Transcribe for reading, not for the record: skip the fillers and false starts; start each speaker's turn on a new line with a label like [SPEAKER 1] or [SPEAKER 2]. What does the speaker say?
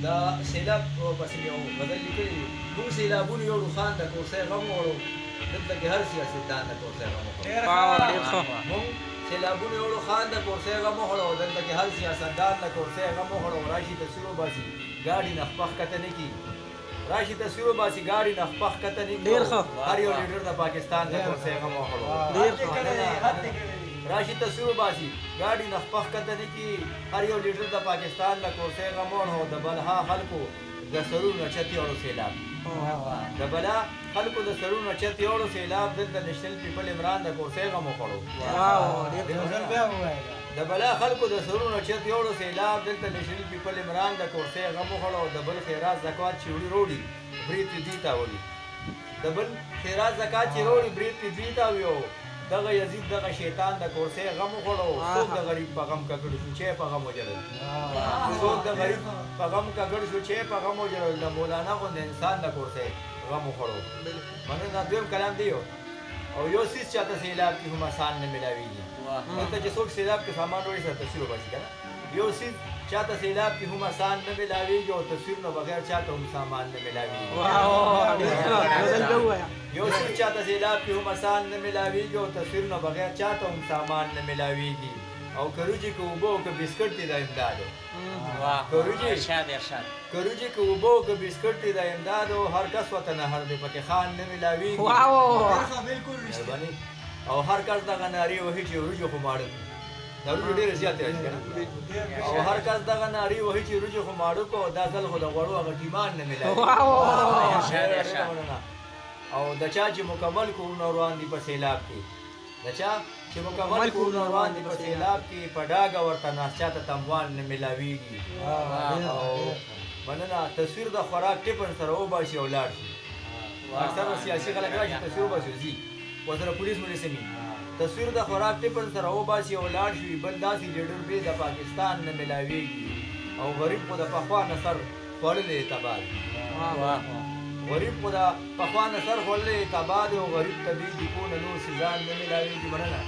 [SPEAKER 1] دا سیلاب پسې یو غزل لیکلی دی موږ سیلابونو یو روښان د کوسۍ غم وړو دلته کې هر سیاستدان د کوسۍ غم وړو موږ سیلابونو یو روښان د کوسۍ غم وړو دلته کې هر سیاستدان د کوسۍ غم وړو راشي تصویر وباسي ګاډي نه خپخ کته نه کي راشي تصویر وباسي ګاډي نه خپخ کته نه کي هر یو لیډر د پاکستان د کوسۍ غم وړو راشي تصویر وباسي ګاډي نه خپخ کته نه کي هر یو لیډر د پاکستان د کوسۍ غم وړو د بلها خلکو د سرونو چتې وړو سیلاب د بلا خلکو د سرونو چتې وړو سیلاب دلته نېشنل پیپل عمران د کوسۍ غم وخوړو د بلا خلکو د سرونو چتې وړو سیلاب دلته نېشنل پیپل عمران د کوسۍ غم وخوړو د بل خیرات زکات چې وړي روړي برید پې دوی ته وړي د بل خیرات زکات چې روړي برید پې دوی ته ویو دغه یزید دغه شیطان د کوسۍ غم وخوړو څوک د غریب په غم ککړ شو چې په غم وجړل څوک د غریب په غم ککړ شو چې په غم وجړل د مولانا غوندې انسان د کوسۍ غم وخوړو مننه دویم کلام دی او یو څیز چاته سیلاب کې هم آسان نه ملاویږي دلته چې څوک سیلاب کې سامان وړي سره تصویر وباسي که نه یو څیز چاته سیلاب کې هم آسان نه ملاویږي او تصویر نه بغیر چاته هم سامان نه ملاویږي یو څیز چاته سیلاب کې هم آسان نه ملاویږي او تصویر نه بغیر چاته هم سامان نه ملاویږي او کروجي که اوبه او که بسکټ دی د امدادو کروجي که اوبه او که بسکټ دی د امدادو هر کس ورته نهر دی پکې خان نه ملاویږي او هر کس دغه نارې وهي چې وریجو خو ماړه دا وریجو ډېرې زیاتې راشي که نه او هر کس دغه نارې وهي چې وریجو خو ماړه کو دا ځل خو د غوړو هغه ټیمان نه ملاویږي او د چا چې مکمل کورونه روان دي په سیلاب کې د چا چې مکمل کورونه روان دي په سیلاب کې په ډاګه ورته ناست چاته تموال نه ملاویږي او مننه تصویر د خوراک ټپن سره وباسي او لاړ شي اکثره سیاسي خلک راشي تصویر وباسي ځي ورسره پولیس ونیسي تصویر د خوراک ټپن سره وباسي او لاړ شي بل داسې لیډر بې د پاکستان نه ملاویږي او غریب خو د پخوا نه سر خوړلی تباه غریب خو د پخوا نه سر خوړلی تباه دی او غریب ته بې د کونه نور سیزان نه ملاویږي مننه